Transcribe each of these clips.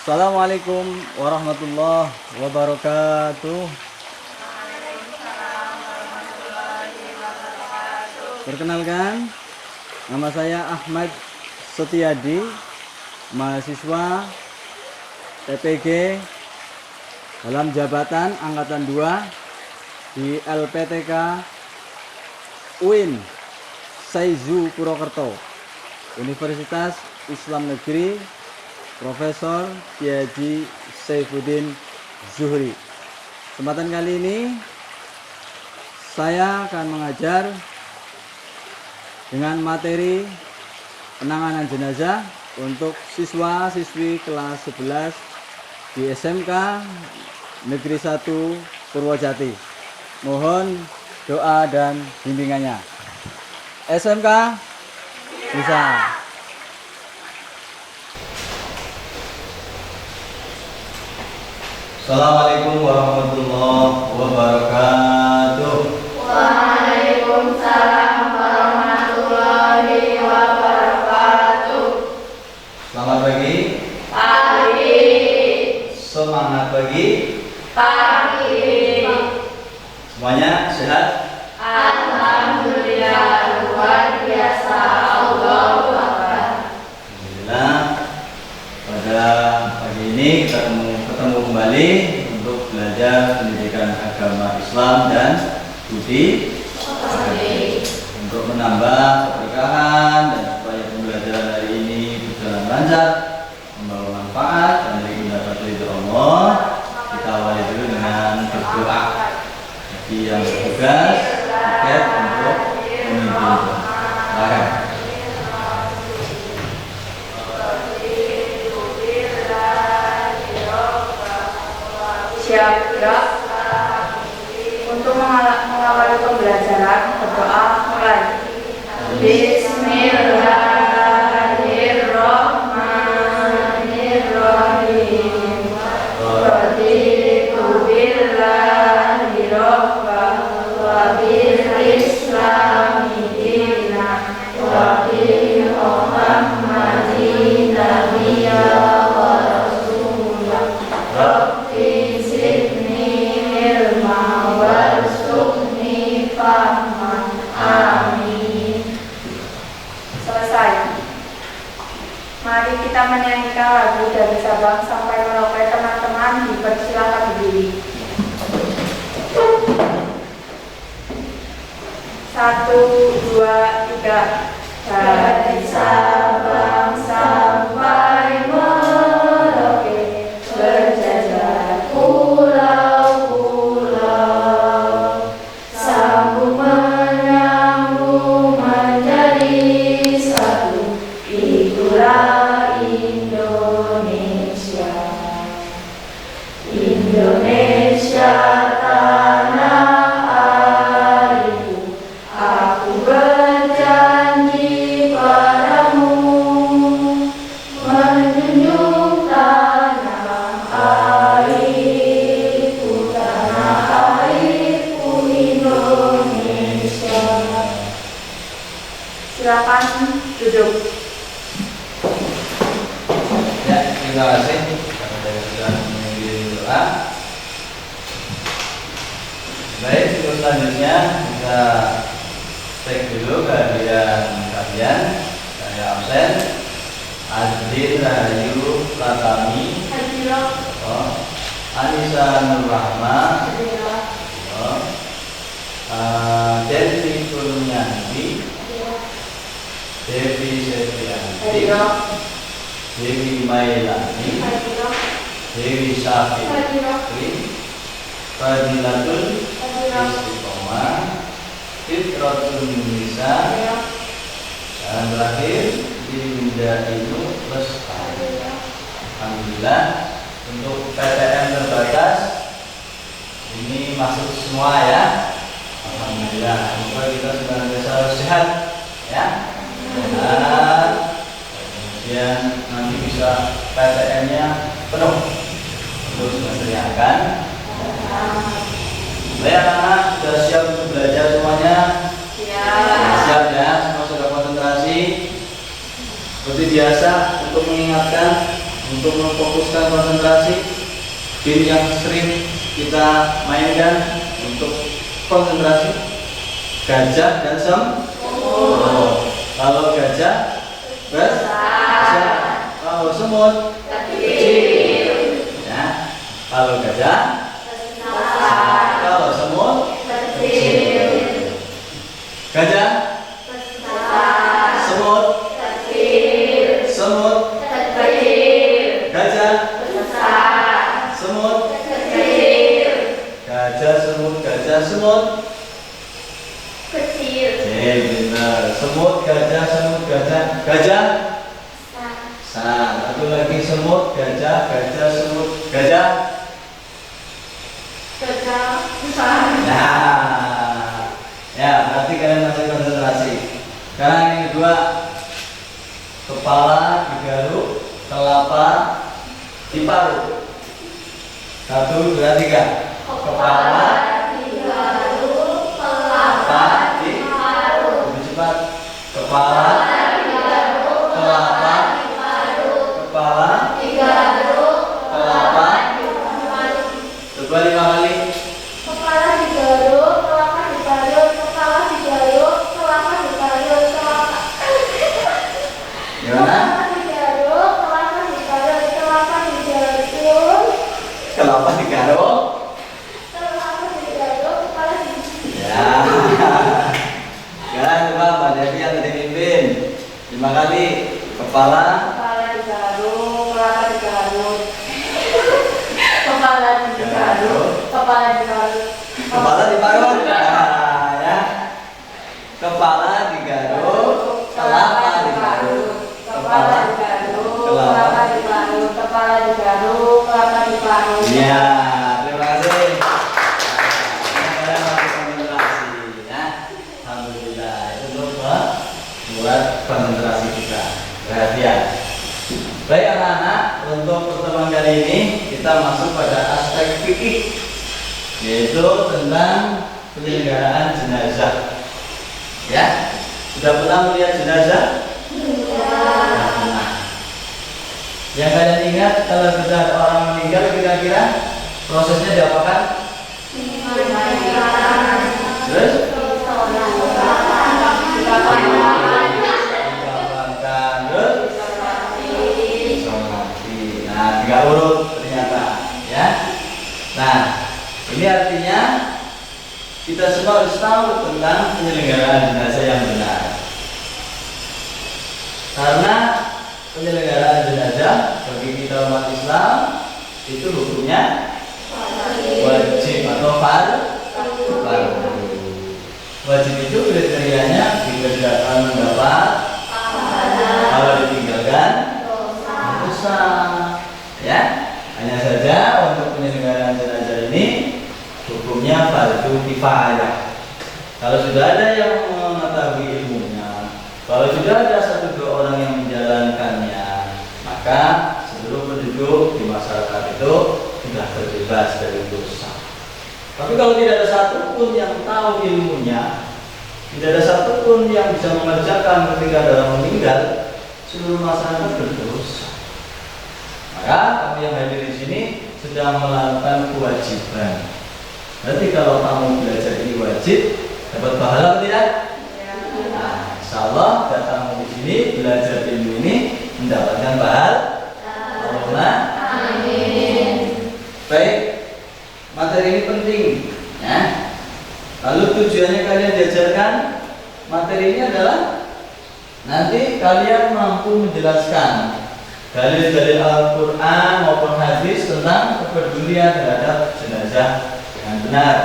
Assalamualaikum warahmatullahi wabarakatuh. Perkenalkan, nama saya Ahmad Setiadi, mahasiswa TPG dalam jabatan Angkatan 2 di LPTK UIN Saizu Purwokerto, Universitas Islam Negeri Profesor Kiai Haji Saifuddin Zuhri. Kesempatan kali ini saya akan mengajar dengan materi penanganan jenazah untuk siswa-siswi kelas 11 di SMK Negeri 1 Purwojati. Mohon doa dan bimbingannya. SMK bisa. Assalamualaikum warahmatullahi wabarakatuh. Waalaikumsalam warahmatullahi wabarakatuh. Selamat pagi. Pagi. Semangat pagi. Pagi. Semuanya sehat? Alhamdulillah, luar biasa. Allahu Akbar. Alhamdulillah. Pada pagi ini kita ketemu kembali untuk belajar pendidikan agama Islam dan budi untuk menambah keberkahan dan supaya pembelajaran hari ini berjalan lancar, membawa manfaat dan mendapat ridho Allah. Kita awali dulu dengan berdoa. Bagi yang bertugas tiket untuk memimpin. Silakan. Siap gerak. Untuk mengawali pembelajaran, berdoa mulai. Bismillahirrahmanirrahim. Raditu billahi rabban wa bil islami dinan wa bi Muhammadin nabiyya wa rasulah. Rabbi zidni ilma warzuqni fahman. Amin. Selesai. Mari kita menyanyikan lagu dari Sabang sampai Merauke. Teman-teman dipersilakan berdiri. 1, 2, 3. Dari Sabang sampai Merauke, berjajar pulau-pulau, sambung menyambung menjadi satu. Itulah Indonesia. Indonesia tanah airku, aku berjanji padamu, menjunjung tanah airku Indonesia. Silakan duduk. Ya, terima kasih kepada yang sudah mengirim doa. Baik, terus selanjutnya kita cek dulu kehadiran kalian. Saya absen. Adil Rahayu Pratami, oh, Anissa Nur Rahma, oh, Devi Kurnianti, Devi Septianti, Dewi Mailani, Dewi Syafiqri, Fadilatul Istiqomah, Fitratul Nisa, dan terakhir Dinda Inu Lestari. Alhamdulillah, untuk PTM terbatas ini masuk semua ya. Alhamdulillah, semoga kita senantiasa sehat ya. Sehat. Kemudian nanti bisa PTM-nya penuh untuk semester yang akan. Baik anak-anak, sudah siap untuk belajar semuanya? Siap ya, semua sudah konsentrasi. Seperti biasa untuk mengingatkan untuk memfokuskan konsentrasi, game yang sering kita mainkan untuk konsentrasi, gajah dan semut. Kalau gajah besar, kalau semut kecil. Ya, kalau gajah besar, kalau semut kecil. Gajah besar, semut kecil, semut kecil. Gajah besar, semut kecil. Gajah semut Kecil. benar. Semut gajah, gajah. Satu lagi semut gajah, semut gajah. Gajah besar. Nah, ya berarti kalian masih konsentrasi. Sekarang yang kedua, kepala digaruk, kelapa diparut. 1, 2, 3. Kepala digaruk, kelapa diparut. lebih cepat. Kepala Digaruk, kelapa, diparut. kepala Digaruk, kelapa. diparut. Coba 5 kali. Kepala digaruk, kelapa diparut. Kepala digaruk, kelapa diparut. Gimana? Kelapa digaruk, kelapa diparut. Kelapa digaruk, Kelapa digaruk. kelapa digaruk, kepala digaruk. Ya. Sekarang coba Mbak Devi yang tadi pimpin 5 kali. Kepala Kepala digaruk, kelapa digaruk. Kepala digaruk, kepala digaruk. kepala diparut. Nah, ya. Kepala digaruk, kelapa diparut. Kepala digaruk, kelapa diparut. Kepala digaruk, kelapa diparut. Iya, terima kasih. Kalian masih konsentrasi ya. Alhamdulillah. Itu buat konsentrasi kita. Perhatian. Baik anak-anak, untuk pertemuan kali ini kita masuk pada aspek fikih, yaitu tentang penyelenggaraan jenazah. Ya, sudah pernah melihat jenazah? Nah, pernah. Yang kalian ingat kalau sudah ada orang meninggal, kira-kira prosesnya diapakan? Terus? Digampangkan, terus? Disolati. Nah, 3 urut ternyata, ya. Nah, ini artinya kita semua harus tahu tentang penyelenggaraan jenazah yang benar. Karena penyelenggaraan jenazah bagi kita umat Islam itu hukumnya wajib atau fardu. Wajib itu kriterianya dikerjakan mendapat, kalau ditinggalkan dosa. Ya, hanya saja untuk penyelenggaraan jenazah ini hukumnya fardu kifayah. Kalau sudah ada yang mengetahui ilmunya, kalau sudah ada 1-2 orang yang menjalankannya, maka seluruh penduduk di masyarakat itu sudah terbebas dari dosa. Tapi kalau tidak ada satupun yang tahu ilmunya, tidak ada satupun yang bisa mengerjakan ketika ada orang meninggal, seluruh masyarakat berdosa. Maka kamu yang hadir di sini sedang melakukan kewajiban. Berarti kalau kamu belajar ini wajib, dapat pahala atau tidak? Nah, insya Allah datang di sini belajar ilmu ini mendapatkan pahala. Allahumma amin. Baik, materi ini penting, ya. Lalu tujuannya kalian diajarkan materi ini adalah nanti kalian mampu menjelaskan dalil-dalil Al-Quran maupun hadis tentang kepedulian terhadap jenazah dengan benar.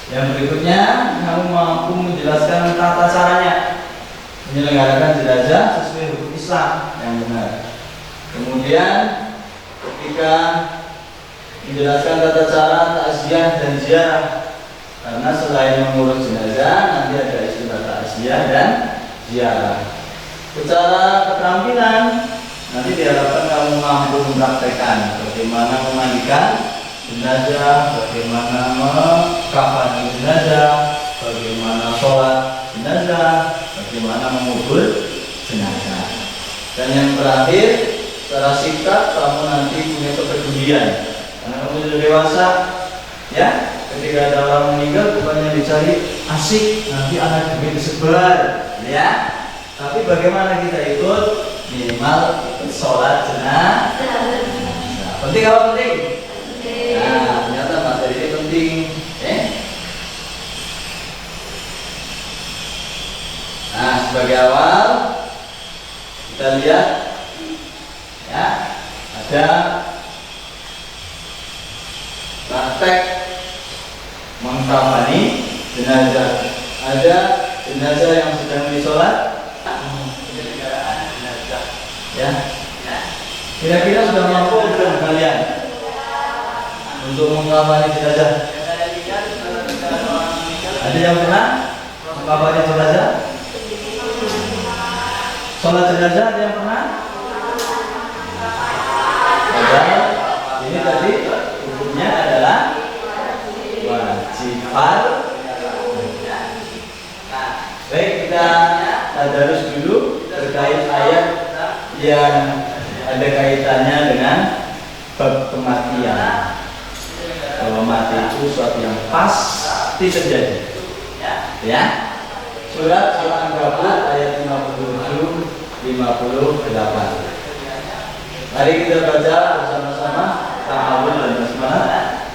Yang berikutnya, kamu mampu menjelaskan tata caranya menyelenggarakan jenazah sesuai hukum Islam yang benar. Kemudian, ketika menjelaskan tata cara takziah dan ziarah, karena selain mengurus jenazah, nanti ada istilah takziah dan ziarah. Secara keterampilan, nanti diharapkan kamu mampu mempraktekkan bagaimana memandikan jenazah, bagaimana mengkafani jenazah, bagaimana sholat jenazah, bagaimana mengubur jenazah. Dan yang terakhir, secara sikap kamu nanti punya kepedulian. Karena kamu sudah dewasa, ya. Ketika ada orang meninggal bukannya dicari asik, nanti anak duit disebar, ya. Tapi bagaimana kita ikut? Minimal ikut sholat jenazah. Penting apa penting? Nah, ternyata materi ini penting. Nah, sebagai awal kita lihat, ya, ada praktek mengkafani jenazah. Ada jenazah yang sedang disolat, ya. Kira-kira sudah mampu belum kalian untuk mengkafani jenazah? Ada yang pernah mengkafani jenazah? Sholat jenazah ada yang pernah? Padahal ini tadi hukumnya adalah wajib fardu. Nah, baik, kita tadarus dulu terkait ayat yang ada kaitannya dengan bab kematian. Bahwa mati itu suatu yang pasti terjadi. Ya. Surat Al-Ankabut ayat 57 58. Mari kita baca bersama-sama ta'awun dan basmalah.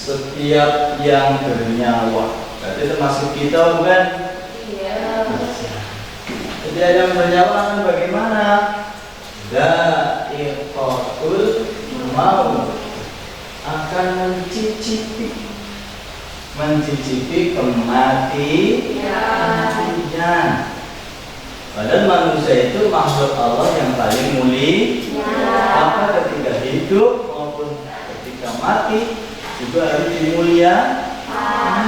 Setiap yang bernyawa, berarti termasuk kita bukan? Iya. Jadi ada yang bernyawa kan bagaimana? Dha'iqatul maut, akan mencicipi kematian. Padahal manusia itu makhluk Allah yang paling mulia. Apa ketika hidup maupun ketika mati juga harus dimuliakan.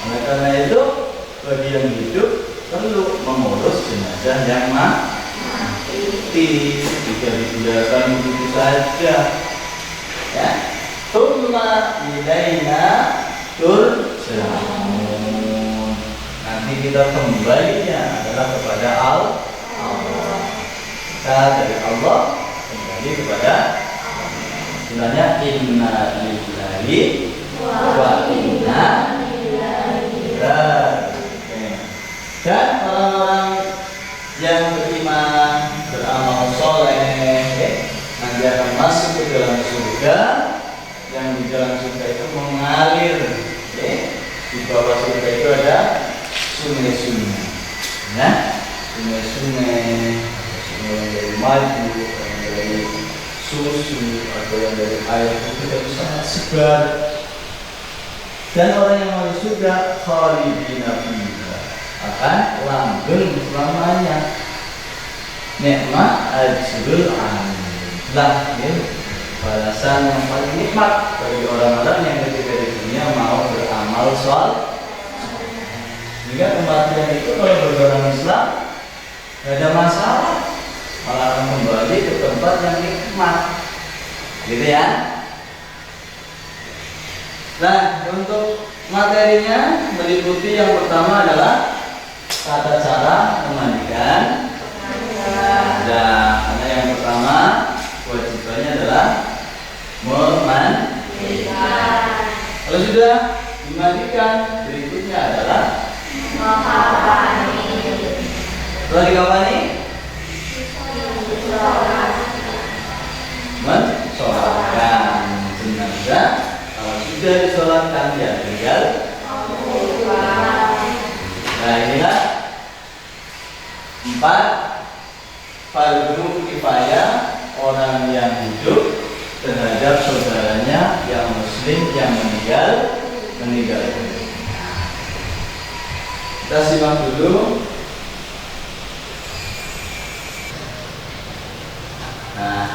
Oleh karena itu, bagi yang hidup perlu mengurus jenazah yang mati. Jika dibiarkan begitu saja, ya. Tsumma ilaina turja'un. Nanti kita kembalinya adalah kepada Allah. Kita dari Allah kembali kepada sebenarnya inna lillahi wa inna ilaihi raji'un. Dan orang-orang yang beriman, beramal soleh, nanti akan masuk ke dalam surga. Yang di dalam surga itu mengalir, di bawah surga itu ada sungai-sungai, ya, sungai-sungai yang dari madu, yang dari susu, atau yang dari air putih itu sangat segar. Dan orang yang masuk surga khalidina fiha, akan langgeng selamanya. Nikmat ajrul amin, lah, balasan yang paling nikmat bagi orang-orang yang ketika di dunia mau beramal soleh. Sehingga kematian itu kalau bagi orang Islam tidak ada masalah, malah akan kembali ke tempat yang nikmat, gitu ya. Nah, untuk Materinya meliputi yang pertama adalah tata cara memandikan. Nah, karena yang pertama kewajibannya adalah memandikan. Kalau sudah dimandikan, berikutnya adalah setelah dikapani, mensolatkan jenazah. Kalau sudah disolatkan, ya tinggal. Nah, inilah 4 fardu kifayah orang yang hidup terhadap saudaranya yang muslim yang meninggal. Kita simak dulu. Nah,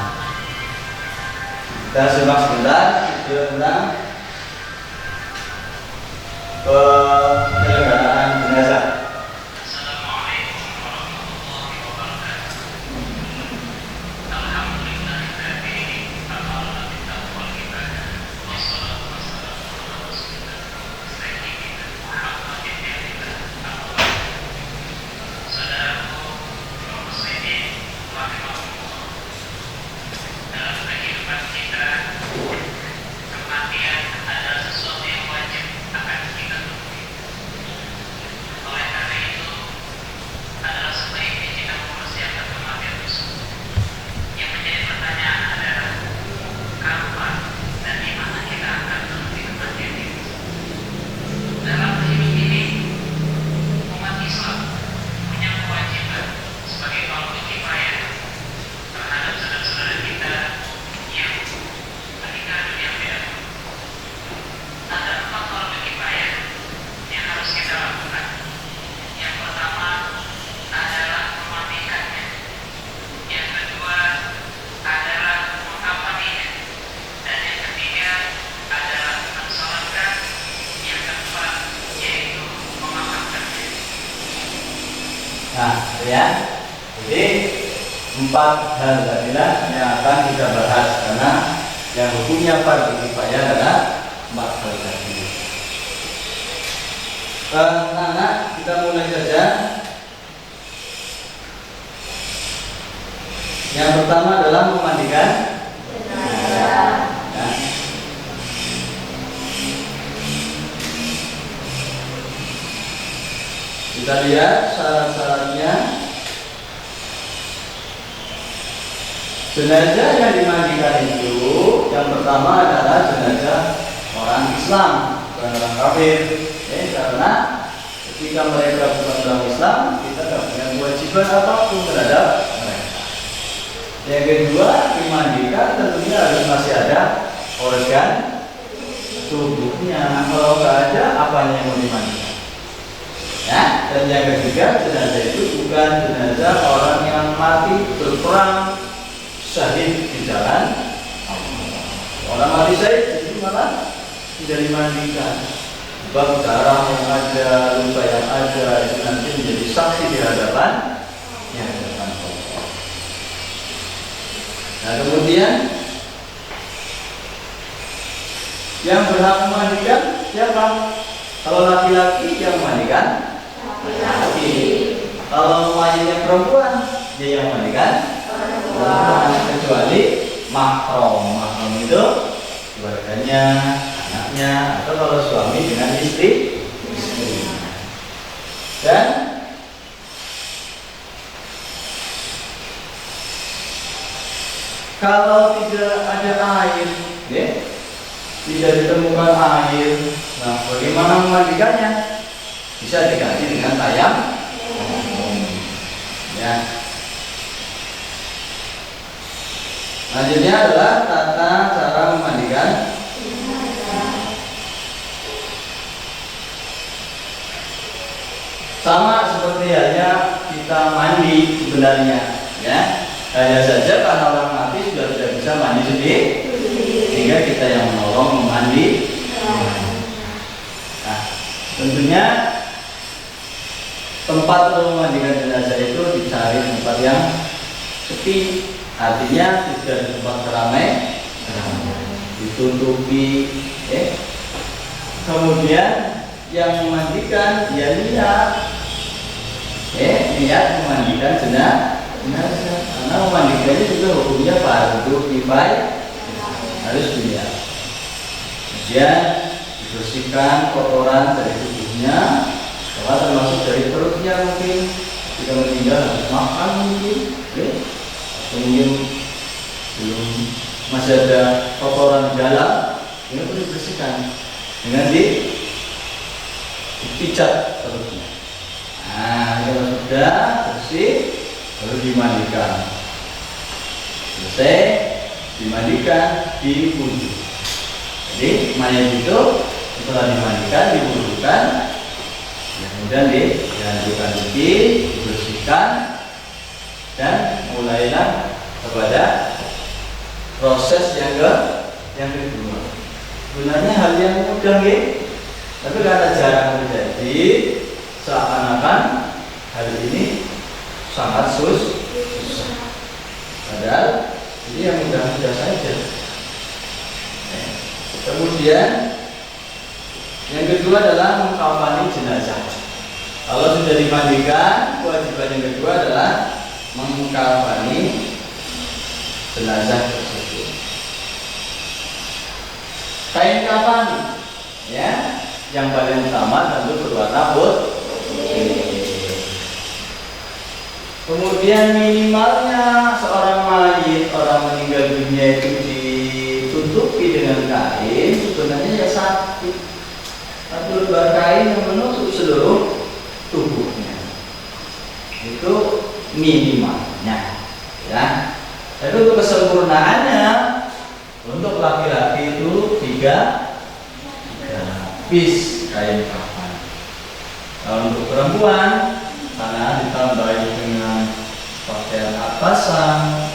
kita simak sebentar video tentang penyelenggaraan jenazah. Nah, ya. Jadi 4 hal tadilah yang akan kita bahas karena yang hukumnya fardu kifayah adalah 4 hal tadi. Anak, kita mulai saja. Yang pertama adalah memandikan jenazah. Kita lihat syarat-syaratnya. Jenazah yang dimandikan itu yang pertama adalah jenazah orang Islam, bukan orang kafir. Karena ketika mereka bukan orang Islam, kita tidak punya kewajiban apapun terhadap mereka. Yang kedua, dimandikan tentunya harus masih ada organ tubuhnya. Kalau nggak ada, apanya yang mau dimandikan? Ya, dan yang ketiga, jenazah itu bukan jenazah orang yang mati berperang syahid di jalan Allah. Orang mati syahid itu malah tidak dimandikan. Sebab darah yang ada, luka yang ada itu nanti menjadi saksi di hadapan Allah. Nah, kemudian yang berhak memandikan siapa? Kalau laki-laki yang memandikan laki. Kalau mayatnya perempuan, dia yang memandikan perempuan, kecuali mahram. Mahram itu keluarganya, anaknya, atau kalau suami dengan istri. Dan kalau tidak ada air, ya, tidak ditemukan air, nah bagaimana memandikannya? Bisa diganti dengan tayang. Ya. Selanjutnya adalah tata cara memandikan. Sama seperti halnya kita mandi sebenarnya, ya. Hanya saja karena orang mati sudah tidak bisa mandi sendiri, sehingga kita yang menolong memandi. Nah, tentunya tempat untuk memandikan jenazah itu dicari tempat yang sepi, artinya tidak di tempat ramai, ditutupi. Kemudian yang memandikan dia niat, niat memandikan jenazah. Karena memandikannya juga hukumnya fardu kifayah, harus niat. Kemudian dibersihkan kotoran dari tubuhnya, termasuk dari perutnya mungkin, jika meninggal harus makan mungkin, mungkin belum masih ada kotoran di dalam, ini perlu dibersihkan dengan dipijat perutnya. Nah, kalau sudah bersih, baru dimandikan. Selesai, dimandikan, diwudu. Jadi mayat itu setelah dimandikan, diwudukan, kemudian dilanjutkan lagi, dibersihkan, dan mulailah kepada proses yang kedua. Sebenarnya hal yang mudah, tapi karena jarang terjadi, seakan-akan hal ini sangat susah. Padahal ini yang mudah-mudah saja. Kemudian yang kedua adalah mengkafani jenazah. Kalau sudah dimandikan, kewajiban yang kedua adalah mengkafani jenazah tersebut. Kain kafan, yang paling utama tentu berwarna putih. Kemudian minimalnya seorang mayit, orang meninggal dunia itu ditutupi dengan kain, sebenarnya ya satu lembar kain yang menutup seluruh tubuhnya. Itu minimalnya, ya. Tapi untuk kesempurnaannya, untuk laki-laki itu 3 lapis kain kafan. Kalau untuk perempuan, karena ditambahi dengan pakaian atasan,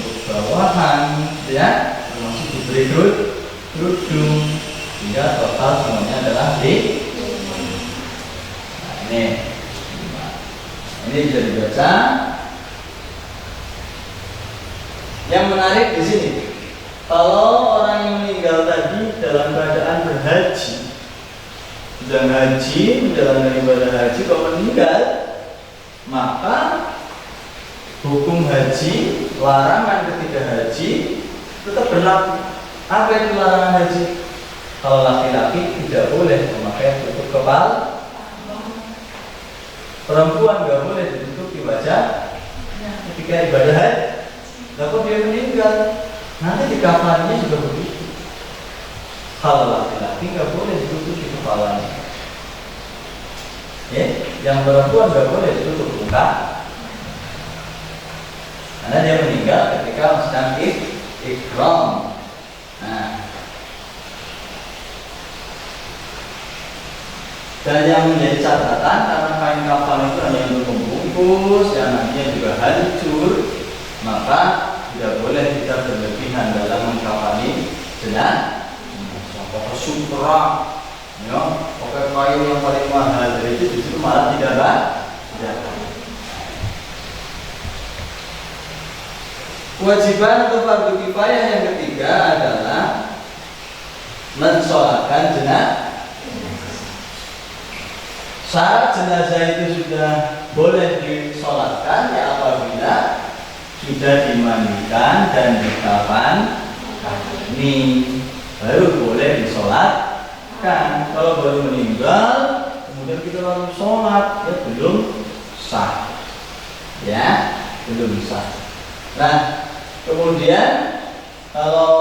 untuk bawahan, termasuk diberi kerudung, hingga total semuanya adalah ini bisa dibaca. Yang menarik di sini, kalau orang yang meninggal tadi dalam keadaan berhaji, sedang haji, menjalankan ibadah haji, kalau meninggal, maka hukum haji, larangan ketika haji tetap berlaku. Apa itu larangan haji? Kalau laki-laki tidak boleh memakai tutup kepala, perempuan nggak boleh ditutupi wajah ketika ibadah haji. Kalau dia meninggal, nanti di kafarnya juga begitu. Kalau laki-laki nggak boleh ditutupi kepalanya, yang perempuan nggak boleh ditutup muka, karena dia meninggal ketika sedang ikram. Nah, dan yang menjadi catatan, karena kain kafan itu hanya untuk membungkus, yang nantinya juga hancur, maka tidak boleh kita berlebihan dalam mengkafani jenazah. Pakai sutra, pakai kain yang paling mahal, dari itu justru malah tidak baik. Kewajiban atau fardu kifayah yang ketiga adalah mensolatkan jenazah. Syarat jenazah itu sudah boleh disolatkan ya apabila sudah dimandikan dan dikafani, baru boleh disolatkan. Kalau baru meninggal kemudian kita langsung sholat, ya belum sah, belum sah. Nah, kemudian kalau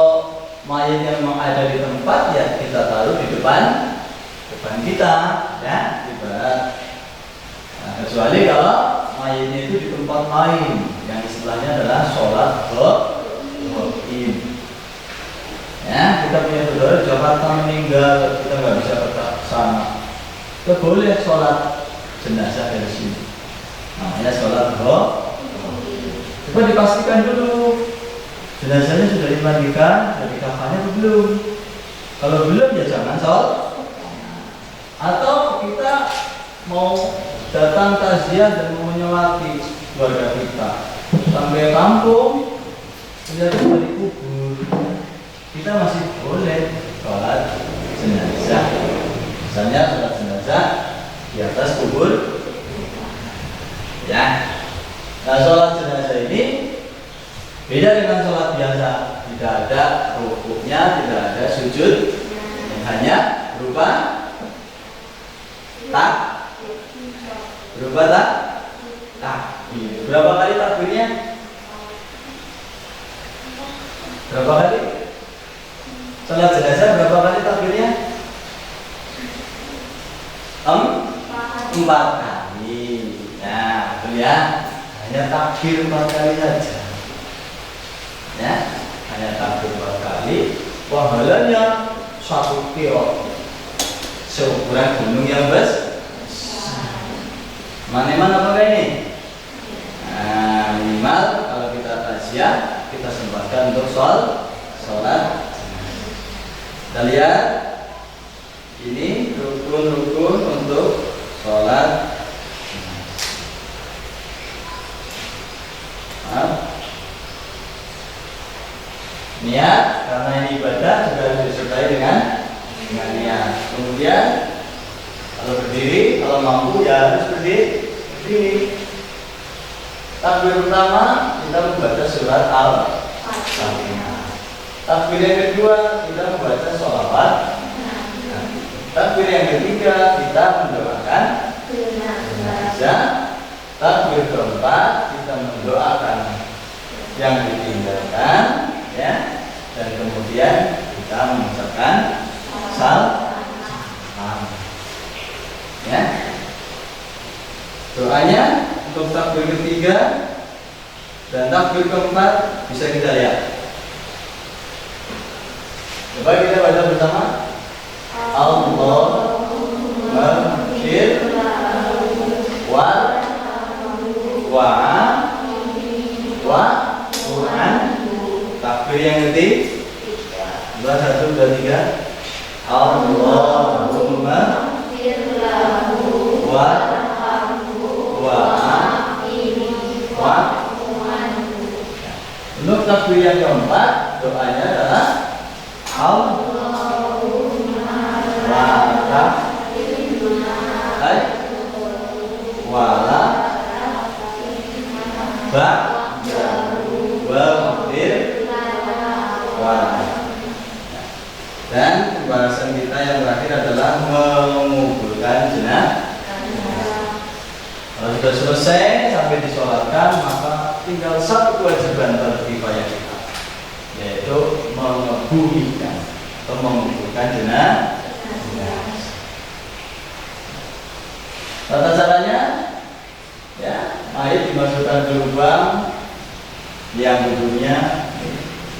mayat yang memang ada di tempat, ya kita taruh di depan kita, ibarat. Nah, kecuali kalau mayatnya itu di tempat lain, yang istilahnya adalah sholat ghaib. Kita punya saudara di Jakarta meninggal, kita nggak bisa ke sana, kita boleh sholat jenazah dari sini. Namanya sholat ghaib. Coba dipastikan dulu jenazahnya sudah dimandikan, sudah dikafani atau belum. Kalau belum, ya jangan sholat. Atau kita mau datang takziah dan mau menyolati keluarga kita, sampai kampung ternyata sudah dikubur, kita masih boleh sholat jenazah. Misalnya sholat jenazah di atas kubur. Ya. Nah, sholat jenazah ini beda dengan sholat biasa. Tidak ada rukuknya, tidak ada sujud, hanya berupa takbir. Berapa kali takbirnya? Berapa kali? Sholat jenazah berapa kali takbirnya? 4 kali. Nah, betul ya. Hanya takbir 4 kali saja. Ya, hanya takbir 4 kali. Pahalanya 1 kilo. Seukuran gunung yang besar. Mana apa ini? Nah, minimal kalau kita takziah, kita sempatkan untuk sholat. Kita lihat ini rukun-rukun untuk sholat. Niat, karena ini ibadah juga harus disertai dengan niat. Kemudian kalau berdiri, kalau mampu ya harus berdiri. Takbir pertama kita membaca surat Al-Fatihah. Takbir yang kedua kita membaca sholawat. Takbir yang ketiga kita mendoakan jenazah. Takbir keempat kita mendoakan yang ditinggalkan, ya. Dan kemudian kita mengucapkan salam. Ya. Doanya untuk takbir ketiga dan takbir keempat bisa kita lihat. Coba kita baca bersama. Allahumma ighfir Quran. Takbir yang ketiga. 1, 2, 3. Allahumma Untuk takbir yang keempat, doanya adalah dan pembahasan kita yang terakhir adalah menguburkan jenazah. Kalau sudah selesai sampai disolatkan, maka tinggal satu kewajiban berkifayah kita, yaitu mengebumikan atau menguburkan jenazah. Tata caranya, ya, mayat dimasukkan ke lubang yang ujungnya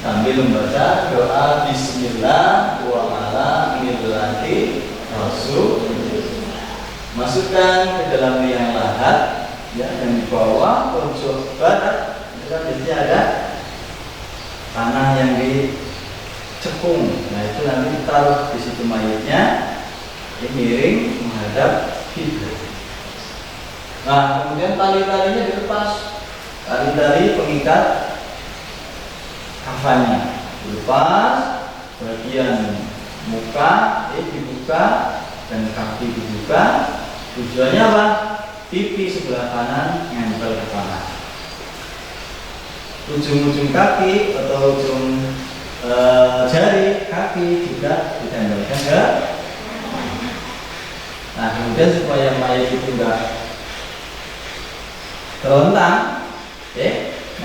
sambil membaca doa Bismillah wa ala millati Rasul. Masukkan ke dalam liang lahat, ya, yang di bawah pojok barat. Biasanya ada tanah yang dicekung. Nah, itu nanti taruh di situ mayatnya, miring menghadap kiblat. Nah, kemudian tali-talinya dilepas. Tali-tali pengikat kafannya dilepas, bagian muka dibuka dan kaki dibuka. Tujuannya apa? Pipi sebelah kanan nempel ke tanah. Ujung-ujung kaki atau ujung jari kaki juga ditempelkan ke. Nah, kemudian supaya mayat itu enggak terlentang,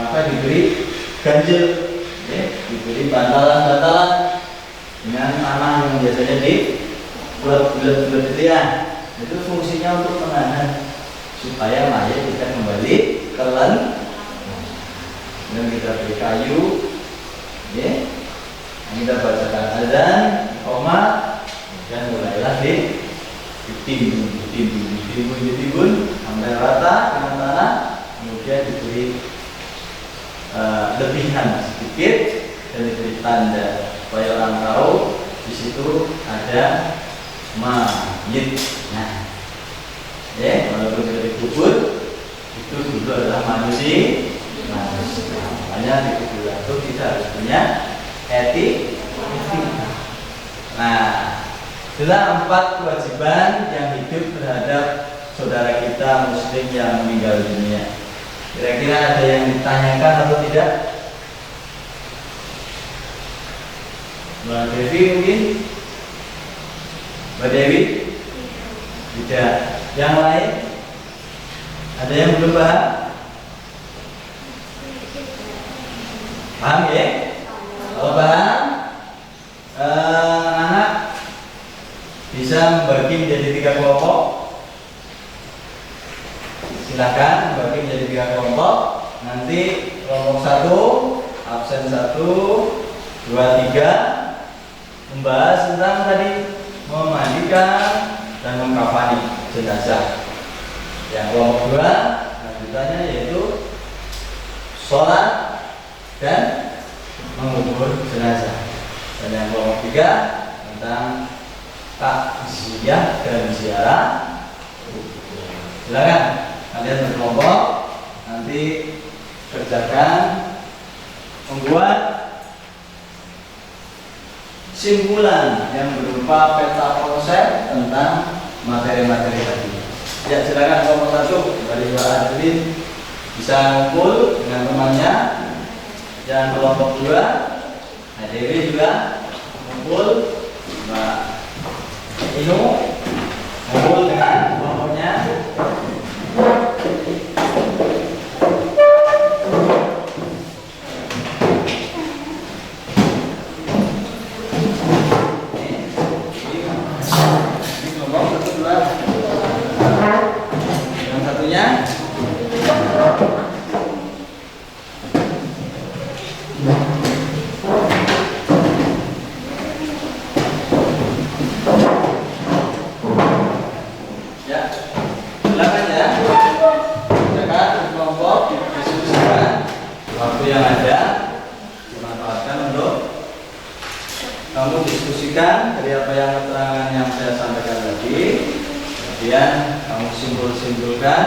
maka diberi ganjil, diberi bantalan-bantalan dengan tanah yang biasanya bulat-bulat itu ya. Itu fungsinya untuk menahan supaya mayat tidak kembali telan. Dan kita beri kayu, kita bacakan azan, qomat, dan mulailah ditimbun sampai rata dengan tanah. Kemudian diberi lebihan sedikit dan diberi tanda supaya orang tahu di situ ada mayit. Nah, walaupun sudah dikubur, itu dulu adalah manusia. Makanya di kuburan itu kita harus punya etika. Nah, Adalah 4 kewajiban yang hidup terhadap saudara kita muslim yang meninggal dunia. Kira-kira ada yang ditanyakan atau tidak? Mbak Devi mungkin? Mbak Dewi? Tidak. Yang lain? Ada yang belum paham? Paham ya? Kalau paham, anak bisa membagi menjadi 3 kelompok. Silakan membagi menjadi 3 kelompok. Nanti kelompok 1 absen 1, 2, 3 membahas tentang tadi memandikan dan mengkafani jenazah. Yang kelompok 2 lanjutannya yaitu sholat dan mengubur jenazah. Dan yang kelompok 3 tentang takziah dan ziarah. Silakan kalian berkelompok nanti kerjakan membuat simpulan yang berupa peta konsep tentang materi-materi tadi. Ya, silakan kelompok 1 dari Mbak Adeline bisa ngumpul dengan temannya. Yang kelompok 2 Mbak Dewi juga ngumpul, Mbak Inu ngumpul dengan kelompoknya. Yang satunya ya, silakan ya. Silakan kelompok diskusikan waktu yang ada dimanfaatkan untuk kamu diskusikan dari apa yang keterangan yang saya sampaikan tadi. Kemudian kamu simpul-simpulkan,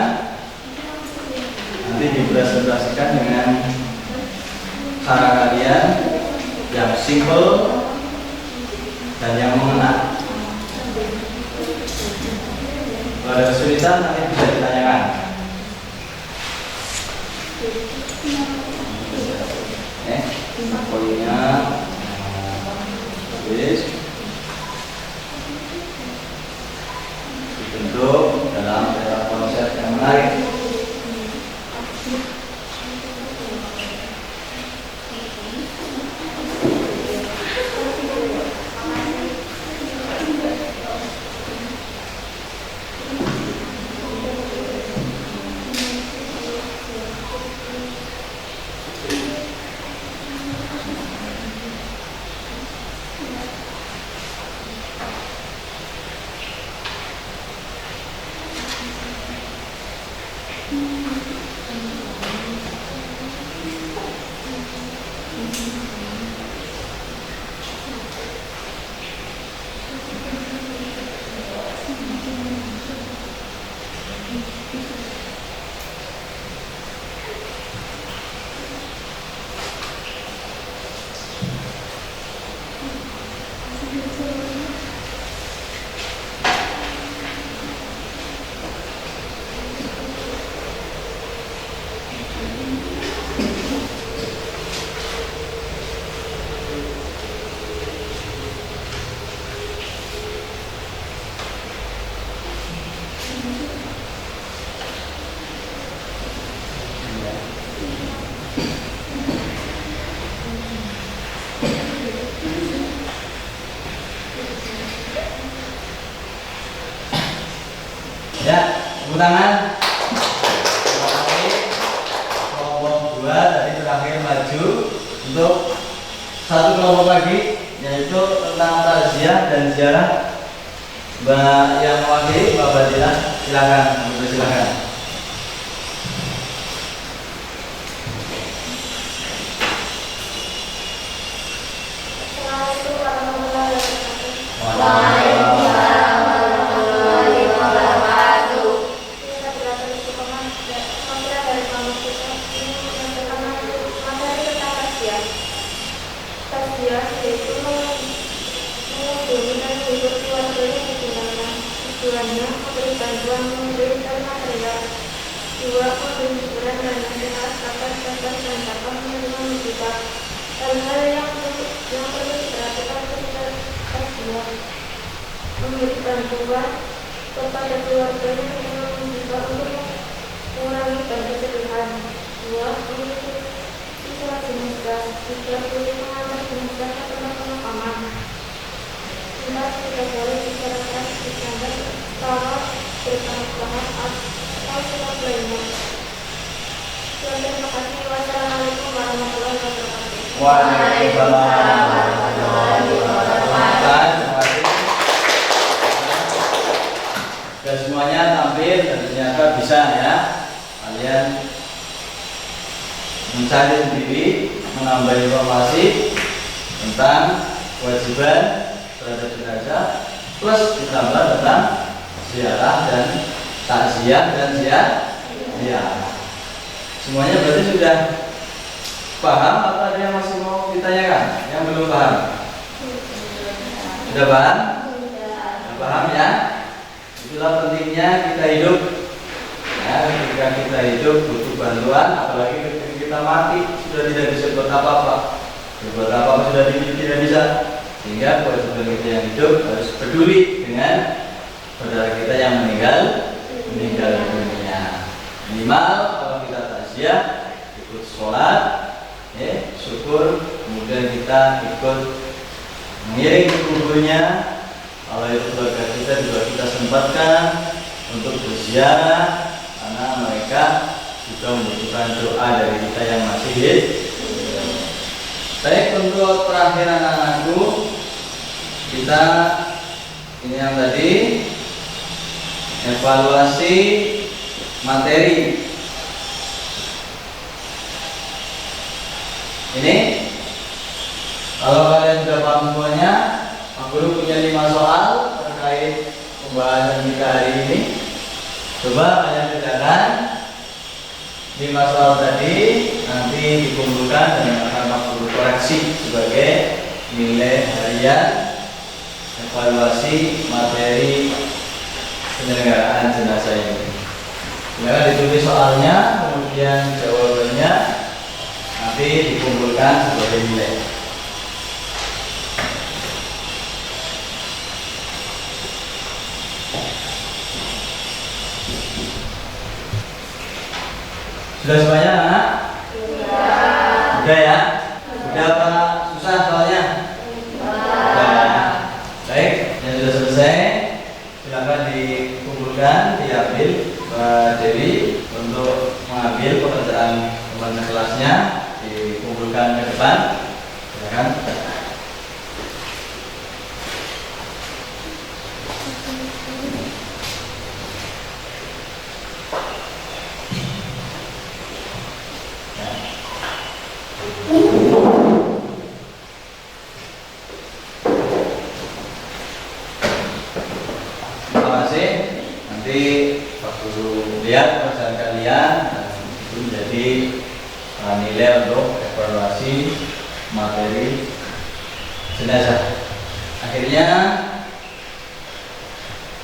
nanti dipresentasikan dengan cara kalian yang simpel dan yang mengena. Kalau ada kesulitan nanti bisa ditanyakan. Poinnya tulis dibentuk dalam peta konsep yang menarik. Ya, tepuk tangan. Kelompok 2 tadi terakhir maju untuk 1 kelompok lagi, yaitu tentang takziah dan ziarah. Mbak yang mewakili, Mbak Badila, silakan, silakan. Yaitu mengunjungi dan menghibur keluarga tujuannya memberi bantuan memberikan material. 2. Memberi hiburan dan nasihat agar sabar dan dapat menerima musibah. Hal-hal yang perlu diperhatikan ketika kasihan. Memberi bantuan kepada keluarganya yang musibah untuk mengurangi dan kesedihan. 2. Memiliki istilah jenazah. 3. Boleh mengantar jenazah ke tempat pemakaman. 4. Tidak boleh bicarakan bercanda, tawa, bersama-sama atau sikap lainnya. Terima kasih. Wassalamualaikum warahmatullahi wabarakatuh. Waalaikumsalam warahmatullahi wabarakatuh. Terima kasih. Dan semuanya tampil dan ternyata bisa ya. Kalian mencari sendiri, menambah informasi tentang kewajiban terhadap jenazah, plus ditambah tentang ziarah dan takziah dan ziarah. Semuanya berarti sudah paham atau ada yang masih mau ditanyakan? Yang belum paham? Sudah paham? Sudah paham ya? Itulah pentingnya kita hidup. Ya, ketika kita hidup butuh bantuan, apalagi ketika kita mati sudah tidak bisa buat apa-apa. Berbuat apa-apa sudah tidak bisa. Sehingga kewajiban kita yang hidup harus peduli dengan saudara kita yang meninggal dunia. Minimal kalau kita takziah, ikut sholat, syukur, kemudian kita ikut mengiring kuburnya. Kalau itu keluarga kita juga kita sempatkan untuk berziarah, karena mereka juga membutuhkan doa dari kita yang masih hidup. Baik, untuk terakhir anak-anakku, kita ini yang tadi evaluasi materi. Ini kalau kalian sudah paham semuanya, Pak Guru punya 5 soal terkait pembahasan kita hari ini. Coba kalian kerjakan 5 soal tadi, nanti dikumpulkan dan akan Pak Guru koreksi sebagai nilai harian evaluasi materi penyelenggaraan jenazah ini. Silakan ditulis soalnya, kemudian jawabannya nanti dikumpulkan sebagai nilai. Sudah semuanya, anak? Sudah ya? Sudah apa? Susah soalnya? Sudah. Baik, yang sudah selesai silakan dikumpulkan, diambil Mbak Dewi untuk mengambil pekerjaan teman kelasnya, dikumpulkan ke depan. Silakan. Nanti Pak Guru lihat pekerjaan kalian dan itu menjadi nilai untuk evaluasi materi jenazah. Akhirnya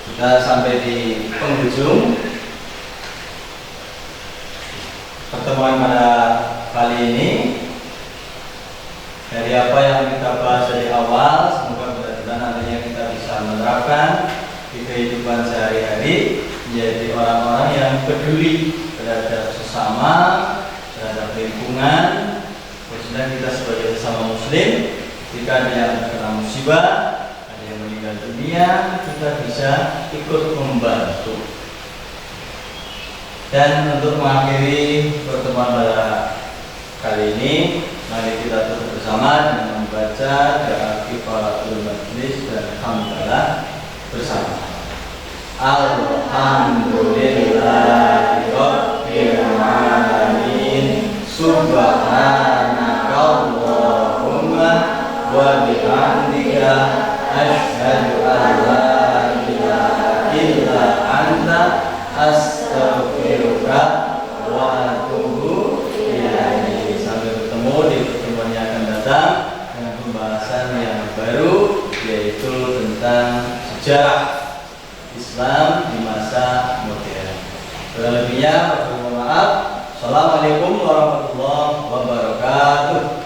kita sampai di penghujung pertemuan pada kali ini. Dari apa yang kita bahas dari awal, semoga benar-benar nantinya kita bisa menerapkan di kehidupan sehari-hari, menjadi orang-orang yang peduli terhadap sesama, terhadap lingkungan. Khususnya kita sebagai sesama muslim, ketika ada yang terkena musibah, ada yang meninggal dunia, kita bisa ikut membantu. Dan untuk mengakhiri pertemuan pada kali ini, mari kita tutup bersama dengan membaca doa kifaratul majlis dan hamdalah bersama. Alhamdulillahi rabbil alamin. Subhanakallahumma wa bihamdika asyhadu an la ilaha illa anta astaghfiruka wa atubu ilaik. Sampai bertemu di pertemuan yang akan datang dengan pembahasan yang baru, yaitu tentang sejarah Islam di masa modern. Kurang lebihnya, mohon maaf. Assalamualaikum warahmatullahi wabarakatuh.